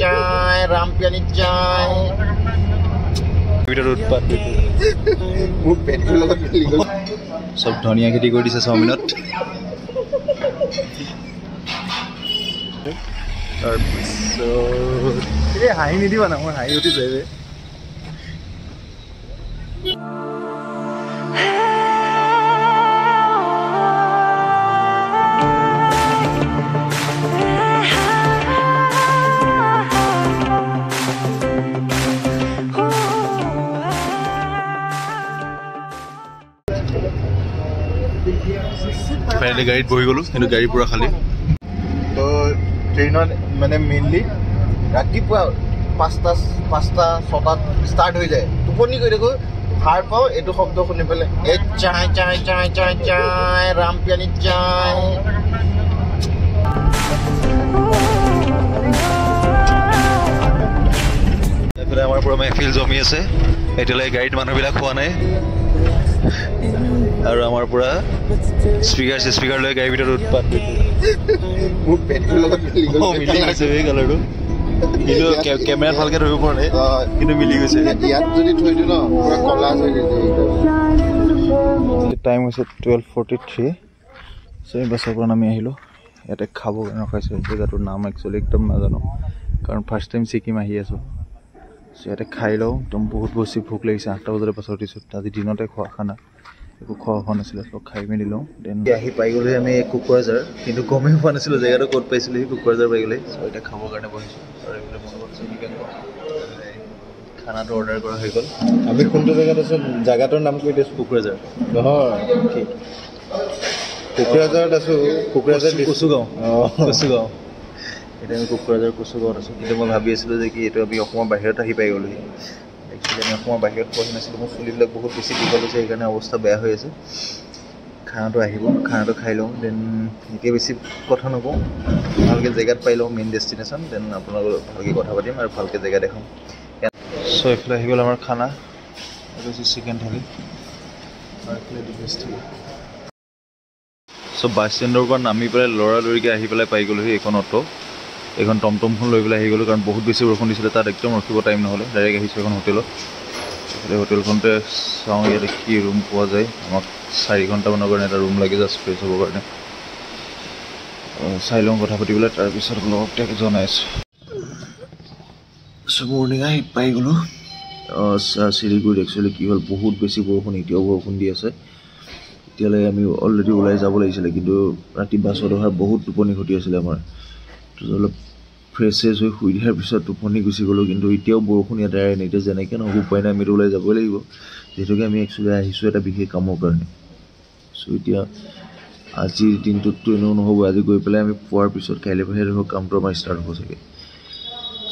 চাই ৰাম পিয়ানি চাই উৎপাত সব ধনিয়া খেতি কৰি দিছে চাওমিনত তাৰপিছত হাঁহি নিদিবা না মই হাঁহি উঠি যায় फाइनली गाड़ीत बहि गलो किन्तु गाड़ी पूरा खाली तो ट्रेनत माने मेनली रातिपुवा 5টা 6টাত स्टार्ट हो जाए टुपनी गई देखो हार पाओ एटु शब्द शुनि पेले ए चाय चाय चाय चाय चाय राम पियानी चाय एफाले आमार पुरा महफिल जमी आछे एटाले गाड़ीत मानुहबिला खोआ नाय और आमार पूरा स्पीकर ले गाड़ी भीतर उत्पात कैमेरा भालके धरिब পৰা নাই কিন্তু মিলি গৈছে ইয়াত যদি থৈ দিও ন পুৰা কলা হৈ গৈছে টাইম হৈছে 12:43 সেই বাছৰ পৰা আমি আহিলো ইয়াতে খাব কাৰণে ৰখাইছে জেগাটোৰ নাম একচুয়ালি একদম নাজানো কাৰণ ফাৰ্স্ট টাইম সিকিম আহি আছো ইয়াতে খাই লও একদম বহুত বেছি ভোক লাগিছে 8টা বজাৰ পাছত উঠিছো আজি দিনতে খোৱা খানা একো খোৱা হোৱা নাছিলে সব খাই মেলি লওঁ দেন আহি পাই গ'লে আমি কুকুৰাজাৰ কিন্তু গমেই পোৱা নাছিলোঁ জেগাটো ক'ত পাইছিলোঁ সেই কুকুৰাজাৰ পাই গ'লে চ' এতিয়া খাবৰ কাৰণে বহিছোঁ আৰু এইফালে মনত চিকেন খানাটো অৰ্ডাৰ কৰা হৈ গ'ল আমি কোনটো জেগাত আছোঁ জেগাটোৰ নাম কৈ দিছোঁ কুকুৰাজাৰ নহয় ঠিক কুকুৰাজাৰত আছোঁ কুকুৰাজাৰ কচুগাঁও কচুগাঁও এতিয়া আমি কুকুৰাজাৰ কচুগাঁৱত আছোঁ কিন্তু মই ভাবি আছিলোঁ যে কি এইটো আমি অসমৰ বাহিৰত আহি পাই গ'লোহি একচুৱেলি আমি অসমৰ বাহিৰত পঢ়ি নাছিলোঁ মোৰ চুলিবিলাক বহুত বেছি দীঘল হৈছে সেইকাৰণে অৱস্থা বেয়া হৈ আছে খানাটো আহিব খানাটো খাই লওঁ দেন এতিয়া বেছি কথা নকওঁ ভালকৈ জেগাত পাই লওঁ মেইন ডেষ্টিনেশ্যন দেন আপোনালোকৰ ভালকৈ কথা পাতিম আৰু ভালকৈ জেগা দেখাম চ' এইফালে আহি গ'ল আমাৰ খানা এইটো হৈছে চিকেন থালি আৰু এইফালে ডিভেজ থালি চ' বাছ ষ্টেণ্ডৰ পৰা নামি পেলাই লৰালৰিকৈ আহি পেলাই পাই গ'লোহি এইখন অটো এখন টমটমখন লৈ পেলাই আহি গ'লোঁ কাৰণ বহুত বেছি বৰষুণ দিছিলে তাত একদম ৰখিব টাইম নহ'লে ডাইৰেক্ট আহিছোঁ এখন হোটেলত এইফালে হোটেলখনতে চাওঁ ইয়াতে কি ৰুম পোৱা যায় আমাক 4 ঘণ্টামানৰ কাৰণে এটা ৰুম লাগে জাষ্ট ফ্ৰেছ হ'বৰ কাৰণে চাই লওঁ কথা পাতি পেলাই তাৰপিছত অলপ জনাইছোঁ চ' মৰ্ণিং আহি পাই গ'লোঁ চিলিগুৰিত একচুৱেলি কি হ'ল বহুত বেছি বৰষুণ এতিয়াও বৰষুণ দি আছে এতিয়ালৈ আমি অলৰেডি ওলাই যাব লাগিছিলে কিন্তু ৰাতি বাছত অহাৰ বহুত টোপনি ঘটি আছিলে আমাৰ অলপ ফ্ৰেছ হৈ শুই দিয়াৰ পিছত টোপনি গুচি গ'লোঁ কিন্তু এতিয়াও বৰষুণ ইয়াতে আহে নাই এতিয়া যেনেকৈ নহ'ব উপায় নাই আমিতো ওলাই যাবই লাগিব যিহেতুকে আমি একচুৱেলি আহিছোঁ এটা বিশেষ কামৰ কাৰণে চ' এতিয়া আজিৰ দিনটোততো এনেও নহ'ব আজি গৈ পেলাই আমি পোৱাৰ পিছত কাইলৈ পৰাহে ধৰক কামটো আমাৰ ষ্টাৰ্ট হ'ব চাগে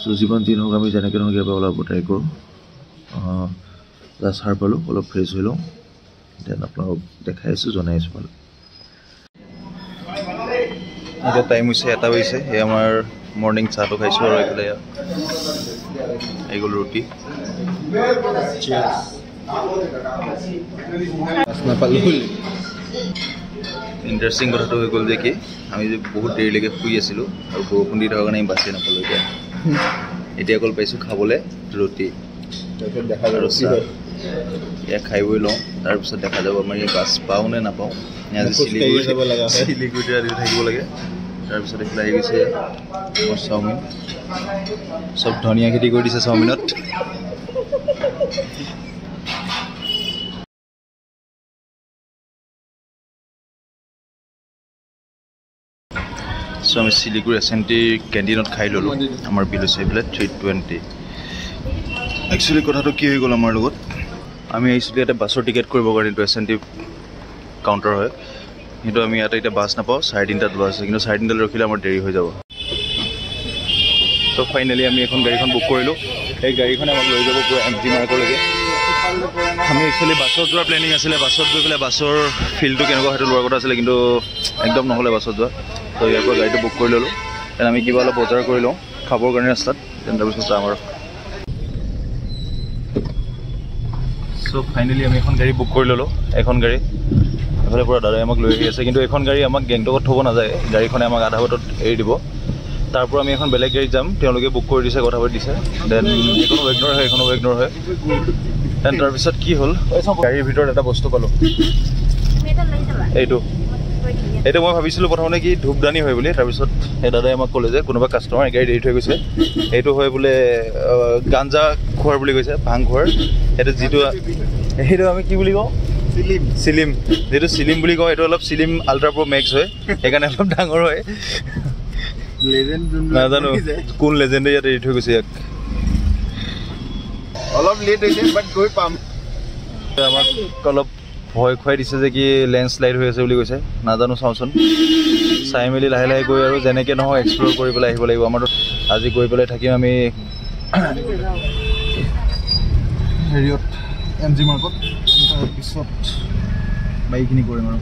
চ' যিমান দিন হওক আমি যেনেকৈ নহওক ইয়াৰ পৰা ওলাব ট্ৰাই কৰোঁ জাষ্ট সাৰ পালোঁ অলপ ফ্ৰেছ হৈ লওঁ দেন আপোনালোকক দেখাই আছোঁ জনাই আছোঁ ভাল এতিয়া টাইম হৈছে 1টা বাজিছে এই আমাৰ মৰ্ণিং চাহটো খাইছোঁ আৰু এইফালে আহি গ'ল ৰুটি ইণ্টাৰেষ্টিং কথাটো হৈ গ'ল যে কি আমি যে বহুত দেৰিলৈকে শুই আছিলোঁ আৰু বৰষুণ দি থকাৰ কাৰণে আমি বাছেই নাপালোঁ এতিয়া অকল পাইছোঁ খাবলৈ ৰুটি দেখা যাব এয়া খাই বৈ লওঁ তাৰপিছত দেখা যাব আমাৰ এই বাছ পাওঁ নে নাপাওঁ আজি চিলিগুৰিতে ৰাতি থাকিব লাগে তাৰপিছত এইফালে আহি গৈছে মোৰ চাওমিন চব ধনিয়া খেতি কৰি দিছে চাওমিনত চ' আমি চিলিগুৰি এছ&টি কেণ্টিনত খাই ল'লোঁ আমাৰ বিল হৈছে এইফালে 320 একচুৱেলি কথাটো কি হৈ গ'ল আমাৰ লগত আমি আহিছিলোঁ ইয়াতে বাছৰ টিকেট কৰিবৰ কাৰণে এইটো এছ&টি কাউণ্টাৰ হয় কিন্তু আমি ইয়াতে এতিয়া বাছ নাপাওঁ 3:30টাত বাছ আছে কিন্তু 3:30টালৈ ৰখিলে আমাৰ দেৰি হৈ যাব চ' ফাইনেলি আমি এখন গাড়ীখন বুক কৰিলোঁ এই গাড়ীখনে আমাক লৈ যাব পুৰা এম জি মাৰ্কলৈকে আমি একচুৱেলি বাছত যোৱাৰ প্লেনিং আছিলে বাছত গৈ পেলাই বাছৰ ফিল্ডটো কেনেকুৱা সেইটো লোৱাৰ কথা আছিলে কিন্তু একদম নহ'লে বাছত যোৱা ত' ইয়াৰ পৰা গাড়ীটো বুক কৰি ল'লোঁ দেন আমি কিবা অলপ বজাৰ কৰি লওঁ খাবৰ কাৰণে ৰাস্তাত দেন তাৰপিছত যাম আৰু চ' ফাইনেলি আমি এখন গাড়ী বুক কৰি ল'লোঁ এখন গাড়ী এফালে পুৰা দাদাই আমাক লৈ আহি আছে কিন্তু এখন গাড়ী আমাক গেংটকত থ'ব নাযায় গাড়ীখনে আমাক আধা বাটত এৰি দিব তাৰপৰা আমি এখন বেলেগ গাড়ীত যাম তেওঁলোকে বুক কৰি দিছে কথা পাতি দিছে দেন এইখনো ৱেগনৰ হয় এইখনো ৱেগনৰ হয় দেন তাৰপিছত কি হ'ল গাড়ীৰ ভিতৰত এটা বস্তু পালোঁ এইটো মই ভাবিছিলোঁ প্ৰথমতে কি ধূপদানি হয় বুলি তাৰপিছত সেই দাদাই আমাক ক'লে যে কোনোবা কাষ্টমাৰ গাড়ী এৰি থৈ গৈছে এইটো হয় বোলে গাঞ্জা খোৱাৰ বুলি কৈছে ভাং খোৱাৰ সেইটো আমি কি বুলি কওঁ চিলিম যিটো চিলিম বুলি কওঁ এইটো অলপ চিলিম আল্ট্ৰা প্ৰ' মেক্স হয় সেইকাৰণে অলপ ডাঙৰ হয় নাজানো কোন লেজেণ্ডে ইয়াত এৰি থৈ গৈছে ইয়াক অলপ লেট হৈছে বাট গৈ পাম আমাক অলপ ভয় খুৱাই দিছে যে কি লেণ্ডশ্লাইড হৈ আছে বুলি কৈছে নাজানো চাওঁচোন চাই মেলি লাহে লাহে গৈ আৰু যেনেকৈ নহয় এক্সপ্ল'ৰ কৰি পেলাই আহিব লাগিব আমাৰতো আজি গৈ পেলাই থাকিম আমি হেৰিয়ত MG মাৰ্কত তাৰপিছত বাইকখিনি কৰিম আৰু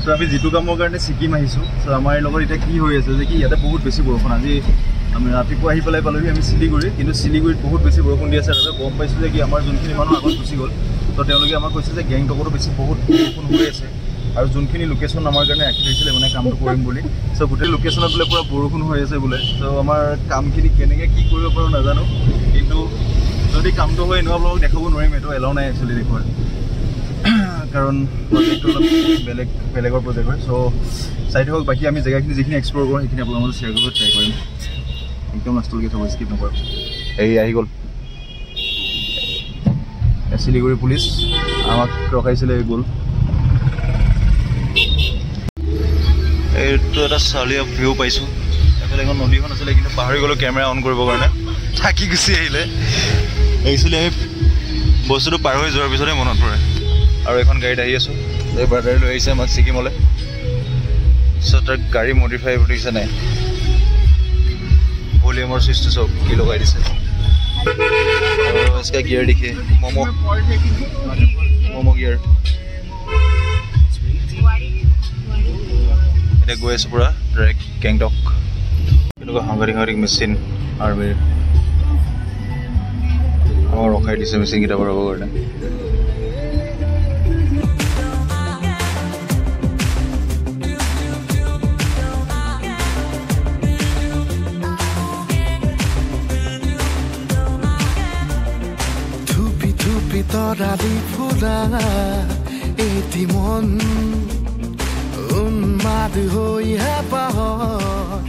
চ' আমি যিটো কামৰ কাৰণে ছিকিম আহিছোঁ চ' আমাৰ লগত এতিয়া কি হৈ আছে যে কি ইয়াতে বহুত বেছি বৰষুণ আজি আমি ৰাতিপুৱা আহি পেলাই পালোহি আমি শিলিগুৰি কিন্তু শিলিগুৰিত বহুত বেছি বৰষুণ দি আছে তাতে গম পাইছোঁ যে কি আমাৰ যোনখিনি মানুহ আগত গুচি গ'ল তো তেওঁলোকে আমাক কৈছে যে গেংটকতো বেছি বহুত বৰষুণ হৈ আছে আৰু যোনখিনি লোকেশ্যন আমাৰ কাৰণে ৰাখি থৈছিলে মানে কামটো কৰিম বুলি চ' গোটেই লোকেশ্যনত বোলে পূৰা বৰষুণ হৈ আছে বোলে চ' আমাৰ কামখিনি কেনেকৈ কি কৰিব পাৰোঁ নাজানো কিন্তু যদি কামটো হয় এনেকুৱা আপোনালোকক দেখাব নোৱাৰিম এইটো এলাও নাই একচুৱেলি দেখুৱাই কাৰণ প্ৰজেক্টটো অলপ বেলেগৰ প্ৰজেক্ট হয় চ' চাই থাকক বাকী আমি জেগাখিনি যিখিনি এক্সপ্ল'ৰ কৰোঁ সেইখিনি আপোনালোকক শ্বেয়াৰ কৰিব ট্ৰাই কৰিম একদম লাষ্টলৈকে থ'ব স্কিপ নকৰোঁ এই আহি গ'ল শিলিগুৰি পুলিচ আমাক ৰখাইছিলে এই গ'ল এইটো এটা চালিয়া ভিউ পাইছোঁ এইফালে এখন নদীখন আছিলে কিন্তু পাহৰি গ'লোঁ কেমেৰা অন কৰিবৰ কাৰণে থাকি গুচি আহিলে একচুৱেলি আমি বস্তুটো পাৰ হৈ যোৱাৰ পিছতহে মনত পৰে আৰু এখন গাড়ীত আহি আছোঁ এই ব্ৰাদাৰে লৈ আহিছে আমাক ছিকিমলৈ চ' তাৰ গাড়ী মডিফাই কৰিছে নাই ভলিউমৰ ছুইচটো চব কি লগাই দিছে इसका गियर देखिए मोमो गियर এতিয়া গৈ আছোঁ পূৰা ডাইৰেক্ট গেংটক কেনেকুৱা সাংঘাতিক মেচিন আৰ্মিৰ আমাক ৰখাই দিছে মেচিনকেইটা বঢ়াবৰ কাৰণে তৰালি ফুলা এটি মন উন্মাদ হৈ হেঁপাহৰ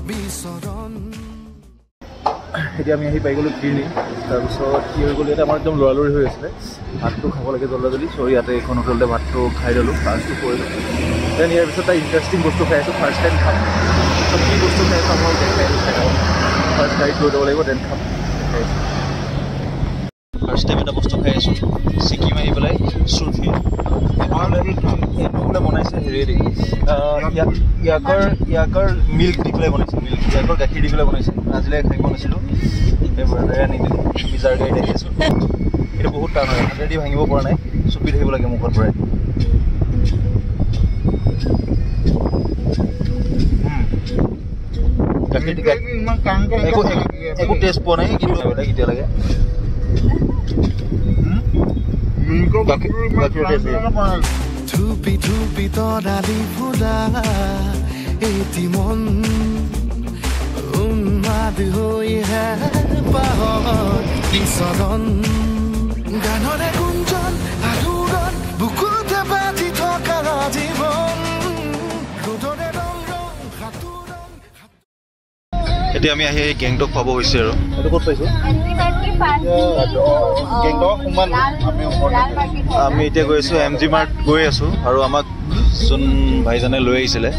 বিচৰণ এতিয়া আমি আহি পাই গ'লোঁ কিনি তাৰপিছত কি হৈ গ'ল ইয়াতে আমাৰ একদম লৰালৰি হৈ আছিলে ভাতটো খাব লাগে জল্দি চ' ইয়াতে এইখন হোটেলতে ভাতটো খাই ল'লোঁ ফাৰ্ষ্টটো কৰিলোঁ দেন ইয়াৰ পিছত এটা ইণ্টাৰেষ্টিং বস্তু খাই আছোঁ ফাৰ্ষ্ট টাইম খাম চ' কি বস্তু খাই আছোঁ আপোনালোকে দেখাই আছোঁ ফাৰ্ষ্ট গাড়ীত লৈ যাব লাগিব দেন খাম দেখাই আছোঁ ফাৰ্ষ্ট টাইম এটা বস্তু খাই আছোঁ ছিকিম আহি পেলাই চুৰফি এইটো বোলে বনাইছে হেৰি দি ইয়াকৰ মিল্ক দি পেলাই বনাইছে ইয়াকৰ গাখীৰ দি পেলাই বনাইছে আজিলৈকে খাই পোৱা নাছিলোঁ এই ব্ৰাদাৰে আনি দিলোঁ আমি যাৰ গাড়ীত আহি আছোঁ এইটো বহুত টান হয় হাতেদি ভাঙিব পৰা নাই চুপি থাকিব লাগে মুখত পৰাই একো টেষ্ট পোৱা নাই কিন্তু এতিয়ালৈকে ধুপি ধুপি তৰালি ফুলা এটি মন উন্মাদ হৈ হেঁপাহৰ বিচৰণ গানৰে গুঞ্জন আলোড়ন বুকুতে বাজি থকা জীৱন ৰ'দৰে ৰং ৰং সাঁতোৰণ এতিয়া আমি আহি গেংটক পাব হৈছে আৰু এইটো ক'ত পাইছোঁ আমি এতিয়া গৈ আছোঁ MG মাৰ্ট গৈ আছোঁ আৰু আমাক যোন ভাইজনে লৈ আহিছিলে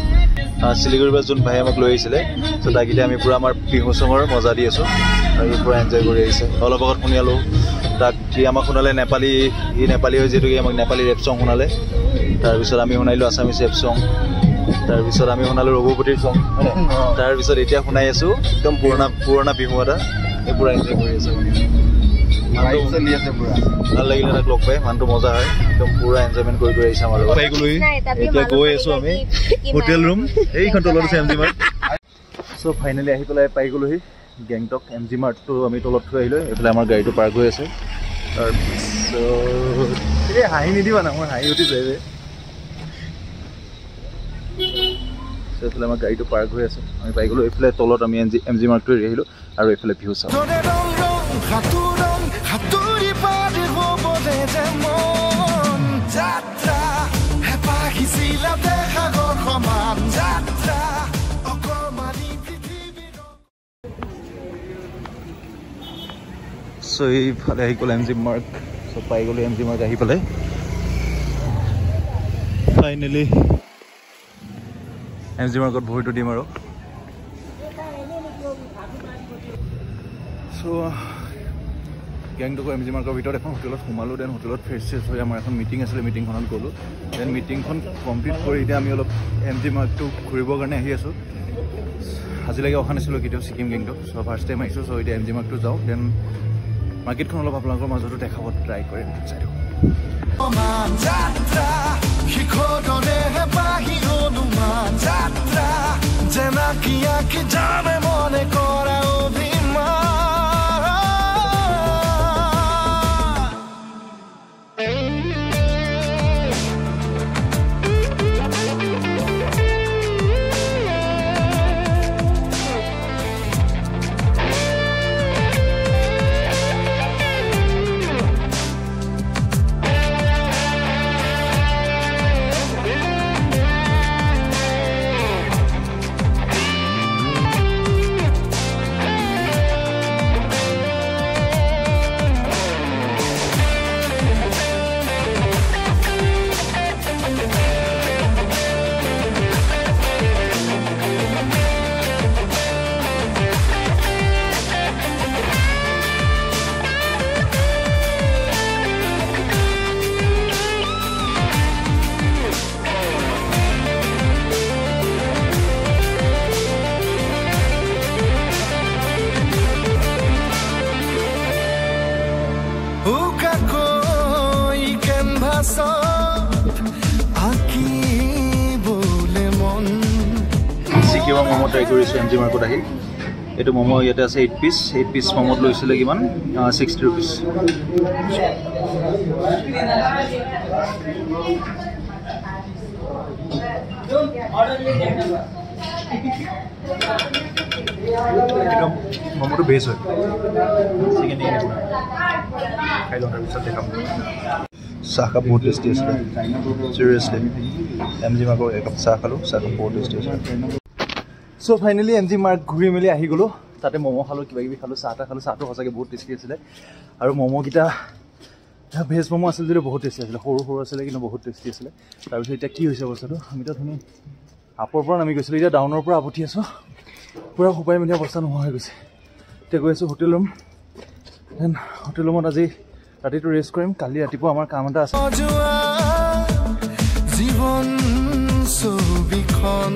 শিলিগুৰিৰ পৰা যোন ভাই আমাক লৈ আহিছিলে চ' তাক এতিয়া আমি পূৰা আমাৰ বিহু চঙৰ মজা দি আছোঁ আৰু পূৰা এনজয় কৰি আহিছে অলপ আগত শুনিলোঁ তাক সি আমাক শুনালে নেপালী সি নেপালী হৈ যিহেতুকে আমাক নেপালী ৰেপ চং শুনালে তাৰপিছত আমি শুনাইলোঁ আছামিজ ৰেপ চং তাৰপিছত আমি শুনালোঁ ৰঘুপতিৰ চং তাৰপিছত এতিয়া শুনাই আছোঁ একদম পুৰণা বিহু এটা এই পূৰা এনজয় কৰি আছোঁ চলি আছে পূৰা ভাল লাগিলে তাক লগ পাই মানুহটো মজা হয় একদম পূৰা এনজয়মেণ্ট কৰি আহিছে আমাৰ লগত পাই গ'লোহি এতিয়া গৈ আছোঁ আমি হোটেল ৰুম এইখন তলত আছে MG মাৰ্ট চ' ফাইনেলি আহি পেলাই পাই গ'লোহি গেংটক MG মাৰ্টটো আমি তলত থৈ আহিলোঁ এইফালে আমাৰ গাড়ীটো পাৰ্ক হৈ আছে তাৰপিছত এই হাঁহি নিদিবা না মোৰ হাঁহি উঠি যায় এইফালে আমাৰ গাড়ীটো পাৰ্ক হৈ আছে আমি পাই গ'লোঁ এইফালে তলত আমি এম জি মাৰ্কটো এৰি আহিলোঁ আৰু এইফালে ভিউ চাওঁ চ' এইফালে আহি গ'ল এম জি মাৰ্ক চ' পাই গ'লোঁ এম জি মাৰ্ক আহি পেলাই ফাইনেলি এম জি মাৰ্কত ভৰিটো দিম আৰু চ' গেংটকৰ এম জি মাৰ্কৰ ভিতৰত এখন হোটেলত সোমালোঁ দেন হোটেলত ফ্ৰেছ চেছ হৈ আমাৰ এখন মিটিং আছিলে মিটিংখনত গ'লোঁ দেন মিটিংখন কমপ্লিট কৰি এতিয়া আমি অলপ এম জি মাৰ্কটো ঘূৰিবৰ কাৰণে আহি আছোঁ আজিলৈকে অহা নাছিলোঁ কেতিয়াও ছিকিম গেংটক চ' ফাৰ্ষ্ট টাইম আহিছোঁ চ' এতিয়া এম জি মাৰ্কটো যাওঁ দেন মাৰ্কেটখন অলপ আপোনালোকৰ মাজতো দেখাব ট্ৰাই কৰিম চাই দিওঁ Sikkim momo try কৰিছোঁ এম জি মাৰ্কত আহি এইটো মোমো ইয়াতে আছে 8 পিচ মোমোত লৈছিলে কিমান 60 rupees মোমোটো বেছ হয় চিকেন খাই লওঁ তাৰপিছত দেখাম চাহ কাপ বহুত টেষ্টি আছিলে চিৰিয়াছলি এম জি মাৰ্কৰ একাপ চাহ খালোঁ চাহ কাপ বহুত টেষ্টি আছিলে চ' ফাইনেলি এম জি মাৰ্ক ঘূৰি মেলি আহি গ'লোঁ তাতে ম'ম' খালোঁ কিবা কিবি খালোঁ চাহ খালোঁ চাহটো সঁচাকৈ বহুত টেষ্টি আছিলে আৰু ম'ম'কেইটা ভেজ ম'ম' আছিল যদিও বহুত টেষ্টি আছিলে সৰু সৰু আছিলে কিন্তু বহুত টেষ্টি আছিলে তাৰপিছত এতিয়া কি হৈছে বস্তুটো আমিতো ধুনীয়া আপৰ পৰা নামি গৈছিলোঁ এতিয়া ডাউনৰ পৰা উঠি আছোঁ পূৰা শুকাই মেলি অৱস্থা নোহোৱা হৈ গৈছে এতিয়া গৈ আছোঁ হোটেল ৰুম দেন হোটেল ৰুমত আজি ৰাতিটো ৰেষ্ট কৰিম কালি ৰাতিপুৱা আমাৰ কাম এটা আছে জীৱন ছবিখন